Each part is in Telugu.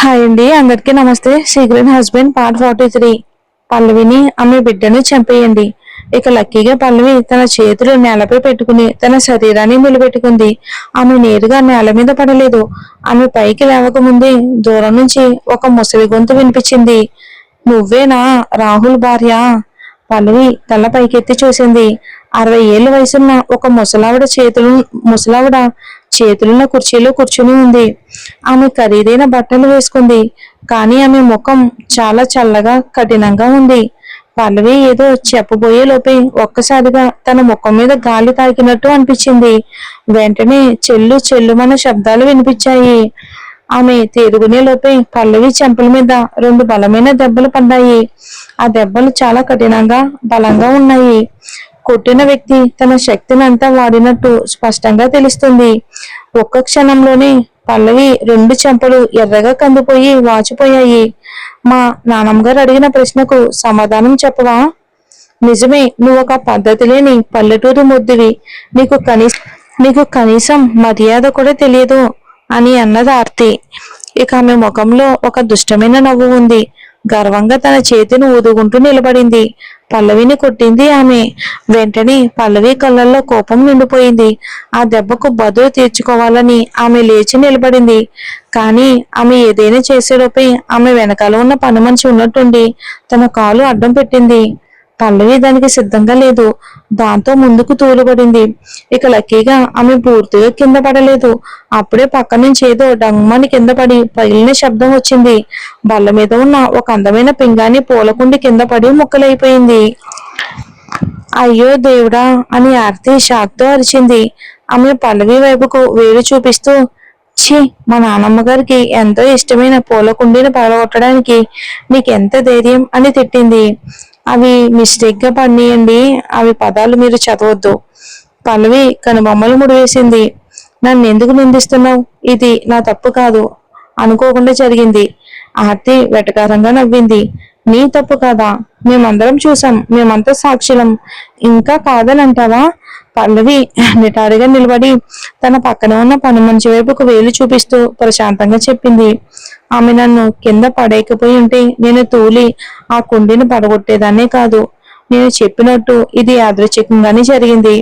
హాయ్ అండి, అందరికీ నమస్తే. Secret husband part 43. పల్లవిని ఆమె బిడ్డను చంపేయండి. ఇక లక్కీగా పల్లవి తన చేతులు నేలపై పెట్టుకుని తన శరీరాన్ని నిలబెట్టుకుంది. ఆమె నేరుగా నేల మీద పడలేదు. ఆమె పైకి లేవకముందే దూరం నుంచి ఒక ముసలి గొంతు వినిపించింది. నువ్వేనా రాహుల్ భార్య? పల్లవి తల పైకెత్తి చూసింది. 60 ఏళ్ల వయసున్న ఒక ముసలావిడ చేతులున్న కుర్చీలో కూర్చుని ఉంది. ఆమె ఖరీదైన బట్టలు వేసుకుంది, కానీ ఆమె ముఖం చాలా చల్లగా కఠినంగా ఉంది. పల్లవి ఏదో చెప్పబోయే లోపే ఒక్కసారిగా తన ముఖం మీద గాలి తాకినట్టు అనిపించింది. వెంటనే చెల్లు చెల్లుమన్న శబ్దాలు వినిపించాయి. ఆమె తేరుకునే లోపే పల్లవి చెంపల మీద 2 బలమైన దెబ్బలు పడ్డాయి. ఆ దెబ్బలు చాలా కఠినంగా బలంగా ఉన్నాయి. కొట్టిన వ్యక్తి తన శక్తిని అంతా వాడినట్టు స్పష్టంగా తెలుస్తుంది. ఒక్క క్షణంలోనే పల్లవి 2 చెంపలు ఎర్రగా కందిపోయి వాచిపోయాయి. మా నాన్నమ్మగారు అడిగిన ప్రశ్నకు సమాధానం చెప్పవా? నిజమే, నువ్వు ఒక పద్ధతి లేని పల్లెటూరు ముద్దువి. నీకు కనీసం మర్యాద కూడా తెలియదు అని అన్నది ఆర్తి. ఇక ఆమె ముఖంలో ఒక దుష్టమైన నవ్వు ఉంది. గర్వంగా తన చేతిని ఊదుకుంటూ నిలబడింది. పల్లవిని కొట్టింది ఆమె. వెంటనే పల్లవి కళ్ళల్లో కోపం నిండిపోయింది. ఆ దెబ్బకు బదులు తీర్చుకోవాలని ఆమె లేచి నిలబడింది. కానీ ఆమె ఏదైనా చేసేలోపే ఆమె వెనకాల ఉన్న పని మనిషి ఉన్నట్టుండి తన కాలు అడ్డం పెట్టింది. పల్లవి దానికి సిద్ధంగా లేదు. దాంతో ముందుకు తూలుబడింది. ఇక లక్కీగా ఆమె పూర్తిగా కింద పడలేదు. అప్పుడే పక్క నుంచి ఏదో డంగమని కింద పడి పగిలిన శబ్దం వచ్చింది. బల్ల మీద ఉన్న ఒక అందమైన పింగాణి పూలకుండి కింద పడి ముక్కలైపోయింది. అయ్యో దేవుడా అని ఆర్తి షాక్తో అరిచింది. ఆమె పల్లవి వైపుకు వేలు చూపిస్తూ, ఛీ, మా నాన్నమ్మ గారికి ఎంతో ఇష్టమైన పూల కుండీని పగలగొట్టడానికి నీకెంత ధైర్యం అని తిట్టింది. అవి మిస్టేక్ గా పడినాయండి, అవి పదాలు మీరు చదవద్దు. పల్లవి కనుబొమ్మలు ముడివేసింది. నన్ను ఎందుకు నిందిస్తున్నావు? ఇది నా తప్పు కాదు, అనుకోకుండా జరిగింది. ఆర్తి వెటకారంగా నవ్వింది. నీ తప్పు కాదా? మేమందరం చూసాం, మేమంతా సాక్షులం. ఇంకా కాదని అంటావా? పల్లవి నిటారుగా నిలబడి తన పక్కన ఉన్న పని మనిషి వైపుకు వేలు చూపిస్తూ ప్రశాంతంగా చెప్పింది. ఆమె నన్ను కింద పడేయకపోయి ఉంటే నేను తూలి ఆ కుండీని పడగొట్టేదాన్నే కాదు. నేను చెప్పినట్టు ఇది యాదృచ్ఛికంగానే జరిగింది.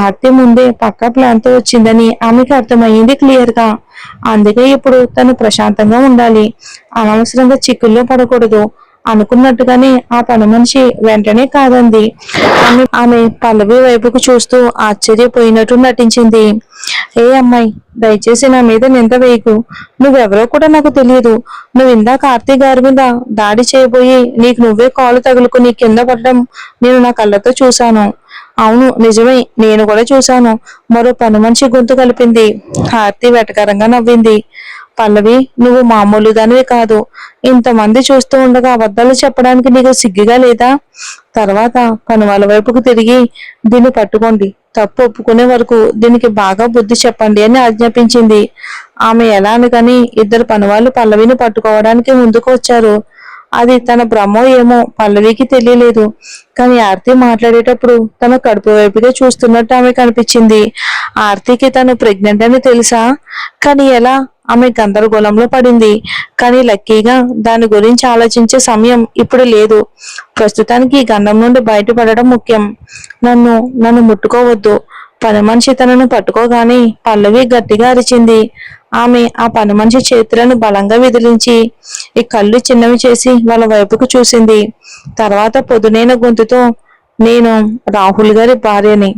ఆర్తి ముందే పక్కా ప్లాన్తో వచ్చిందని ఆమెకు అర్థమయ్యింది క్లియర్ గా. అందుకే ఇప్పుడు తను ప్రశాంతంగా ఉండాలి, అనవసరంగా చిక్కుల్లో పడకూడదు. అనుకున్నట్టుగానే ఆ పని మనిషి వెంటనే కాదంది. ఆమె పల్లవి వైపుకు చూస్తూ ఆశ్చర్యపోయినట్టు నటించింది. ఏ అమ్మాయి, దయచేసి నా మీద నింద వేయకు. నువ్వెవరో కూడా నాకు తెలియదు. నువ్వు ఇందాక ఆర్తి గారి మీద దాడి చేయబోయి నీకు నువ్వే కాలు తగులుకుని కింద పడడం నేను నా కళ్ళతో చూశాను. అవును, నిజమే, నేను కూడా చూశాను. మరో పని మనిషి గొంతు కలిపింది. ఆర్తి వెటకారంగా నవ్వింది. పల్లవి, నువ్వు మామూలు దానివి కాదు. ఇంతమంది చూస్తూ ఉండగా అబద్ధాలు చెప్పడానికి నీకు సిగ్గుగా లేదా? తర్వాత కనుమల వైపుకు తిరిగి, దీన్ని పట్టుకోండి, తప్పు ఒప్పుకునే వరకు దీనికి బాగా బుద్ధి చెప్పండి అని ఆజ్ఞాపించింది. ఆమె ఎలా అనగాని ఇద్దరు పనివాళ్ళు పల్లవిని పట్టుకోవడానికి ముందుకు వచ్చారు. అది తన భ్రమో ఏమో పల్లవికి తెలియలేదు. కానీ ఆర్తి మాట్లాడేటప్పుడు తన కడుపు వైపుగా చూస్తున్నట్టు ఆమె కనిపించింది. ఆర్తికి తను ప్రెగ్నెంట్ అని తెలుసా? కానీ ఎలా? ఆమె గందరగోళంలో పడింది. కానీ లక్కీగా దాని గురించి ఆలోచించే సమయం ఇప్పుడు లేదు. ప్రస్తుతానికి ఈ గండం నుండి బయటపడడం ముఖ్యం. నన్ను ముట్టుకోవద్దు. పని మనిషి తనను పట్టుకోగానే పల్లవి గట్టిగా అరిచింది. ఆమె ఆ పని మనిషి చేతులను బలంగా విదిలించి ఈ కళ్ళు చిన్నవి చేసి వాళ్ళ వైపుకు చూసింది. తర్వాత పొదునైన గొంతుతో, నేను రాహుల్ గారి భార్యని.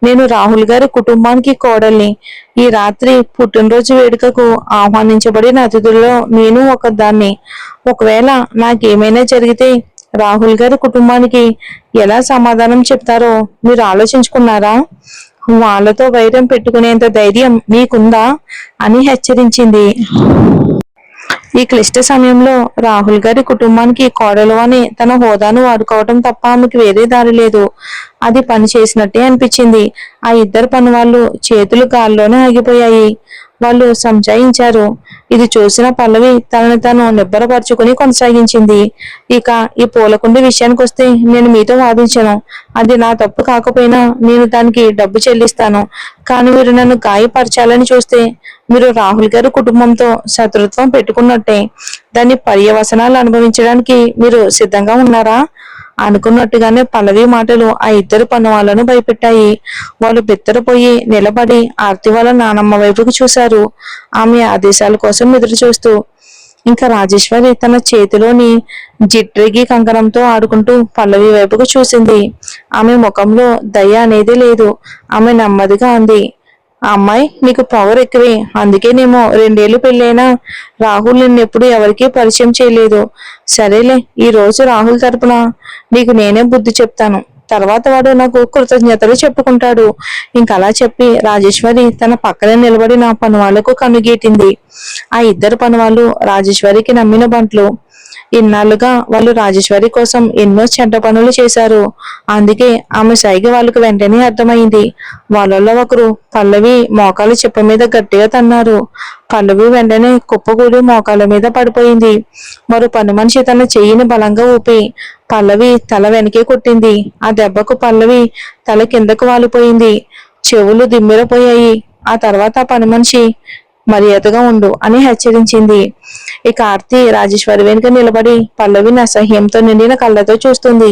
నేను రాహుల్ గారి కుటుంబానికి కోడల్ని. ఈ రాత్రి పుట్టినరోజు వేడుకకు ఆహ్వానించబడిన అతిథుల్లో నేను ఒకదాన్ని. ఒకవేళ నాకేమైనా జరిగితే రాహుల్ గారి కుటుంబానికి ఎలా సమాధానం చెప్తారో మీరు ఆలోచించుకున్నారా? వాళ్ళతో వైరం పెట్టుకునేంత ధైర్యం మీకుందా అని హెచ్చరించింది. ఈ క్లిష్ట సమయంలో రాహుల్ గారి కుటుంబానికి కోడలు అని తన హోదాను వాడుకోవటం తప్ప ఆమెకి వేరే దారి లేదు. అది పని చేసినట్టే అనిపించింది. ఆ ఇద్దరు పని వాళ్ళు చేతులు గాల్లోనే ఆగిపోయాయి. వాళ్ళు సంజాయించారు. ఇది చూసిన పల్లవి తనని తాను నిబ్బరపరుచుకుని కొనసాగించింది. ఇక ఈ పూలకుండి విషయానికి వస్తే నేను మీతో వాదించను. అది నా తప్పు కాకపోయినా నేను దానికి డబ్బు చెల్లిస్తాను. కానీ మీరు నన్ను గాయపరచాలని చూస్తే మీరు రాహుల్ గారి కుటుంబంతో శత్రుత్వం పెట్టుకున్నట్టే. దాని పర్యవసనాలు అనుభవించడానికి మీరు సిద్ధంగా ఉన్నారా? అనుకున్నట్టుగానే పల్లవి మాటలు ఆ ఇద్దరు పన్నువాళ్లను భయపెట్టాయి. వాళ్ళు బిత్తరపోయి నిలబడి ఆర్తి వాళ్ళ నానమ్మ వైపుకు చూశారు, ఆమె ఆదేశాల కోసం ఎదురు చూస్తూ. ఇంకా రాజేశ్వరి తన చేతిలోని జిట్రిగి కంకణంతో ఆడుకుంటూ పల్లవి వైపుకు చూసింది. ఆమె ముఖంలో దయ అనేది లేదు. ఆమె నెమ్మదిగా అంది, ఆ అమ్మాయి నీకు పవర్ ఎక్కువే. అందుకేనేమో 2 ఏళ్ళు పెళ్ళైనా రాహుల్ నిన్నెప్పుడు ఎవరికీ పరిచయం చేయలేదు. సరేలే, ఈ రోజు రాహుల్ తరపున నీకు నేనే బుద్ధి చెప్తాను. తర్వాత వాడు నాకు కృతజ్ఞతలు చెప్పుకుంటాడు. ఇంకలా చెప్పి రాజేశ్వరి తన పక్కనే నిలబడిన పనివాళ్లకు కన్నుగీటింది. ఆ ఇద్దరు పనివాళ్ళు రాజేశ్వరికి నమ్మిన బంట్లు. ఇన్నాళ్లుగా వాళ్ళు రాజేశ్వరి కోసం ఎన్నో చెడ్డ పనులు చేశారు. అందుకే ఆమె సైగ వాళ్ళకు వెంటనే అర్థమైంది. వాళ్ళలో ఒకరు పల్లవి మోకాలు చెప్ప మీద గట్టిగా తన్నారు. పల్లవి వెంటనే కుప్పకూడి మోకాల మీద పడిపోయింది. మరో పని మనిషి తన చెయ్యిని బలంగా ఊపి పల్లవి తల వెనకే కొట్టింది. ఆ దెబ్బకు పల్లవి తల కిందకు వాలిపోయింది. చెవులు దిమ్మిరపోయాయి. ఆ తర్వాత ఆ పని మనిషి మర్యాదగా ఉండు అని హెచ్చరించింది. ఇక ఆర్తి రాజేశ్వరి వెనుక నిలబడి పల్లవిని అసహ్యంతో నిండిన కళ్ళతో చూస్తుంది.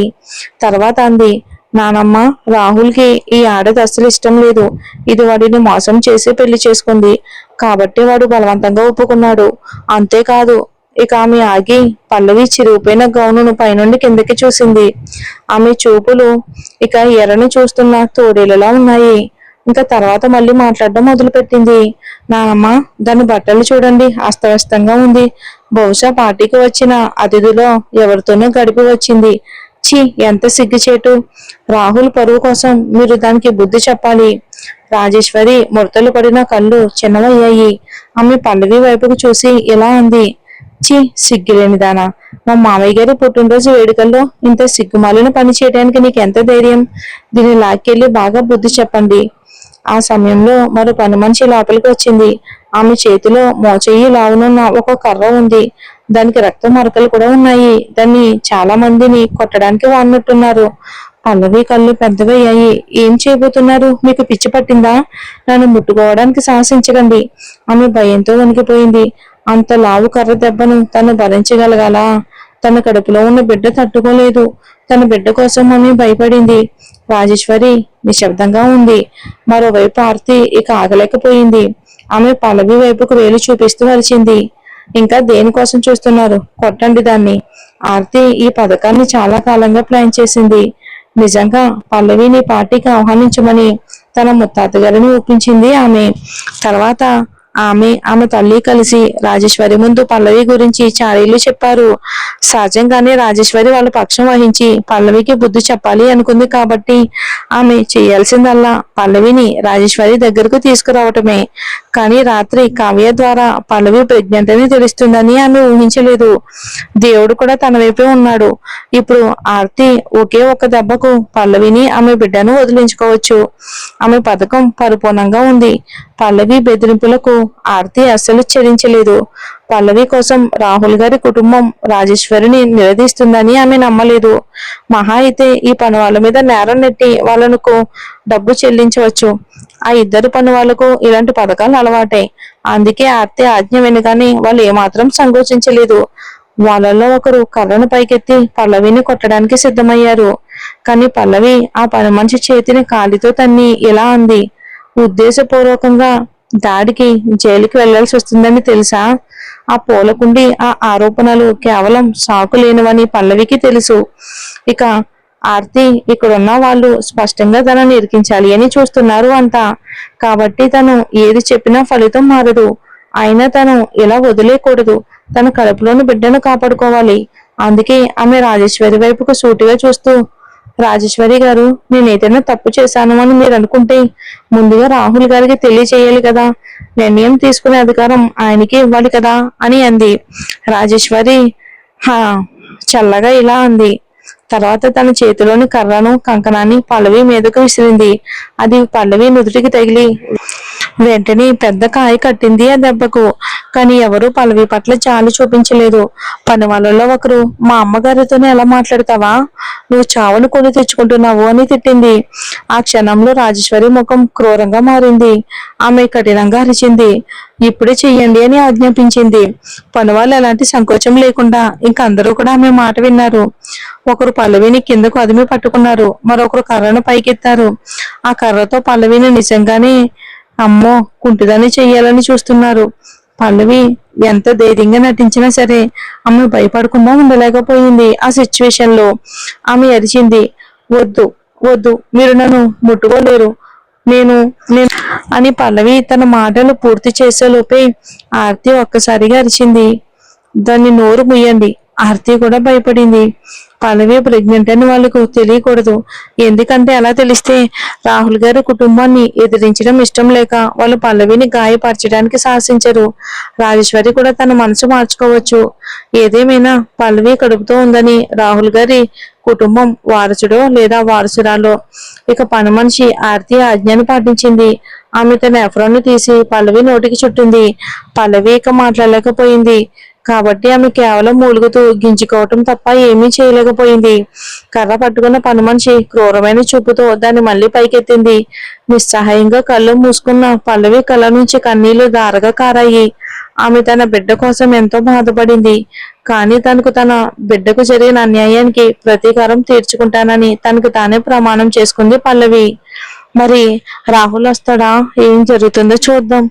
తర్వాత అంది, నానమ్మ, రాహుల్ కి ఈ ఆడది అస్సలు ఇష్టం లేదు. ఇది వాడిని మోసం చేసి పెళ్లి చేసుకుంది కాబట్టి వాడు బలవంతంగా ఒప్పుకున్నాడు. అంతేకాదు. ఇక ఆమె ఆగి పల్లవి చిరిగిపోయిన గౌనును పైనుండి కిందకి చూసింది. ఆమె చూపులు ఇక ఎర్రని చూస్తున్న తోడేలులా ఉన్నాయి. ఇంకా తర్వాత మళ్ళీ మాట్లాడడం మొదలుపెట్టింది. నానమ్మ, దాని బట్టలు చూడండి, అస్తవ్యస్తంగా ఉంది. బహుశా పార్టీకి వచ్చిన అతిథిలో ఎవరితోనో గడిపి వచ్చింది. ఛీ, ఎంత సిగ్గుచేటు. రాహుల్ పరువు కోసం మీరు దానికి బుద్ధి చెప్పాలి. రాజేశ్వరి ముడతలు పడిన కళ్ళు చిన్నవయ్యాయి. ఆమె పల్లవి వైపుకు చూసి ఇలా అంది, ఛీ, సిగ్గులేనిదానా. మా మామయ్య గారి పుట్టినరోజు వేడుకల్లో ఇంత సిగ్గుమాలిన పని చేయడానికి నీకు ఎంత ధైర్యం? దీన్ని లాక్కెళ్ళి బాగా బుద్ధి చెప్పండి. ఆ సమయంలో మరో పని మనిషి లోపలికి వచ్చింది. ఆమె చేతిలో మోచెయ్యి లావునున్న ఒక కర్ర ఉంది. దానికి రక్త మరకలు కూడా ఉన్నాయి. దాన్ని చాలా మందిని కొట్టడానికి వాడినట్టున్నారు. పల్లవి కళ్ళు పెద్దవయ్యాయి. ఏం చేయబోతున్నారు? మీకు పిచ్చి పట్టిందా? నన్ను ముట్టుకోవడానికి సాహసించకండి. ఆమె భయంతో వణికిపోయింది. అంత లావు కర్ర దెబ్బను తను భరించగలగాలా? తన కడుపులో ఉన్న బిడ్డ తట్టుకోలేదు. తన బిడ్డ కోసం ఆమె భయపడింది. రాజేశ్వరి నిశ్శబ్దంగా ఉంది. మరోవైపు ఆర్తి ఇక ఆగలేకపోయింది. ఆమె పల్లవి వైపుకు వేలు చూపిస్తూ అరిచింది, ఇంకా దేనికోసం చూస్తున్నారు? కొట్టండి దాన్ని. ఆర్తి ఈ పథకాన్ని చాలా కాలంగా ప్లాన్ చేసింది. నిజంగా పల్లవిని పార్టీకి ఆహ్వానించమని తన ముత్తాత గారిని ఒప్పించింది ఆమె. తర్వాత ఆమె తల్లి కలిసి రాజేశ్వరి ముందు పల్లవి గురించి చాడీలు చెప్పారు. సహజంగానే రాజేశ్వరి వాళ్ళ పక్షం వహించి పల్లవికి బుద్ధి చెప్పాలి అనుకుంది కాబట్టి ఆమె చేయాల్సిందల్లా పల్లవిని రాజేశ్వరి దగ్గరకు తీసుకురావటమే. కానీ రాత్రి కావ్య ద్వారా పల్లవి ప్రెగ్నెంట్ అని తెలుస్తుందని ఆమె ఊహించలేదు. దేవుడు కూడా తన వైపే ఉన్నాడు. ఇప్పుడు ఆర్తి ఒకే ఒక్క దెబ్బకు పల్లవిని ఆమె బిడ్డను వదిలించుకోవచ్చు. ఆమె పథకం పరిపూర్ణంగా ఉంది. పల్లవి బెదిరింపులకు ఆర్తి అస్సలు చెల్లించలేదు. పల్లవి కోసం రాహుల్ గారి కుటుంబం రాజేశ్వరిని నిలదీస్తుందని ఆమె నమ్మలేదు. మహా అయితే ఈ పని వాళ్ళ మీద నేరం నెట్టి వాళ్ళకు డబ్బు చెల్లించవచ్చు. ఆ ఇద్దరు పని వాళ్లకు ఇలాంటి పథకాలు అలవాటే. అందుకే ఆర్తి ఆజ్ఞ వినగానే వాళ్ళు ఏమాత్రం సంకోచించలేదు. వాళ్ళలో ఒకరు కర్రను పైకెత్తి పల్లవిని కొట్టడానికి సిద్ధమయ్యారు. కానీ పల్లవి ఆ పని మనిషి చేతిని కాలితో తన్ని ఇలా అంది, ఉద్దేశపూర్వకంగా దాడికి జైలుకి వెళ్లాల్సి వస్తుందని తెలుసా? ఆ పూలకుండి ఆ ఆరోపణలు కేవలం సాకు లేనివని పల్లవికి తెలుసు. ఇక ఆర్తి ఇక్కడున్న వాళ్ళు స్పష్టంగా తనను ఇరికించాలి అని చూస్తున్నారు అంతా. కాబట్టి తను ఏది చెప్పినా ఫలితం మారదు. అయినా తను ఇలా వదిలేయకూడదు. తన కడుపులోని బిడ్డను కాపాడుకోవాలి. అందుకే ఆమె రాజేశ్వరి వైపుకు సూటిగా చూస్తూ, రాజేశ్వరి గారు, నేను ఏదైనా తప్పు చేశాను అని మీరు అనుకుంటే ముందుగా రాహుల్ గారికి తెలియచేయాలి కదా. నిర్ణయం తీసుకునే అధికారం ఆయనకి ఇవ్వాలి కదా అని అంది. రాజేశ్వరి చల్లగా ఇలా అంది. తర్వాత తన చేతిలోని కర్రను కంకణాన్ని పల్లవి మీదకు విసిరింది. అది పల్లవి నుదుటికి తగిలి వెంటనే పెద్ద కాయ కట్టింది ఆ దెబ్బకు. కానీ ఎవరూ పల్లవి పట్ల జాలి చూపించలేదు. పని వాళ్ళలో ఒకరు, మా అమ్మగారితోనే ఎలా మాట్లాడతావా, నువ్వు చావును కొని తెచ్చుకుంటున్నావు అని తిట్టింది. ఆ క్షణంలో రాజేశ్వరి ముఖం క్రూరంగా మారింది. ఆమె కఠినంగా అరిచింది. ఇప్పుడే చెయ్యండి అని ఆజ్ఞాపించింది. పనివాళ్ళు ఎలాంటి సంకోచం లేకుండా ఇంక అందరూ కూడా ఆమె మాట విన్నారు. ఒకరు పల్లవిని కిందకు అదిమి పట్టుకున్నారు, మరొకరు కర్రను పైకెత్తారు. ఆ కర్రతో పల్లవిని నిజంగానే అమ్మో కుంటిదాన్ని చెయ్యాలని చూస్తున్నారు. పల్లవి ఎంత ధైర్యంగా నటించినా సరే ఆమె భయపడకుండా ఉండలేకపోయింది. ఆ సిచ్యువేషన్ లో ఆమె అరిచింది, వద్దు వద్దు, మీరు నన్ను ముట్టుకోలేరు, నేను నేను అని పల్లవి తన మాటలు పూర్తి చేసేలోపే ఆర్తి ఒక్కసారిగా అరిచింది, దాన్ని నోరు ముయ్యండి. ఆర్తి కూడా భయపడింది. పల్లవి ప్రెగ్నెంట్ అని వాళ్ళకు తెలియకూడదు. ఎందుకంటే అలా తెలిస్తే రాహుల్ గారి కుటుంబాన్ని ఎదిరించడం ఇష్టం లేక వాళ్ళు పల్లవిని గాయపరచడానికి సాహసించరు. రాజేశ్వరి కూడా తన మనసు మార్చుకోవచ్చు. ఏదేమైనా పల్లవి కడుపుతో ఉందని రాహుల్ గారి కుటుంబం వారసుడో లేదా వారసురాలో. ఇక పని మనిషి ఆర్తి ఆజ్ఞను పాటించింది. ఆమె తన ఎఫ్రాన్ తీసి పల్లవి నోటికి చుట్టింది. పల్లవి ఇక మాట్లాడలేకపోయింది. కాబట్టి ఆమె కేవలం మూలుగుతూ గింజుకోవటం తప్ప ఏమీ చేయలేకపోయింది. కర్ర పట్టుకున్న పని మనిషి క్రూరమైన చూపుతో దాన్ని మళ్ళీ పైకెత్తింది. నిస్సహాయంగా కళ్ళు మూసుకున్న పల్లవి కళ్ళ నుంచి కన్నీళ్లు ధారగా కారాయి. ఆమె తన బిడ్డ కోసం ఎంతో బాధపడింది. కానీ తనకు తన బిడ్డకు జరిగిన అన్యాయానికి ప్రతీకారం తీర్చుకుంటానని తనకు తానే ప్రమాణం చేసుకుంది పల్లవి. మరి రాహుల్ వస్తాడా, ఏం జరుగుతుందో చూద్దాం.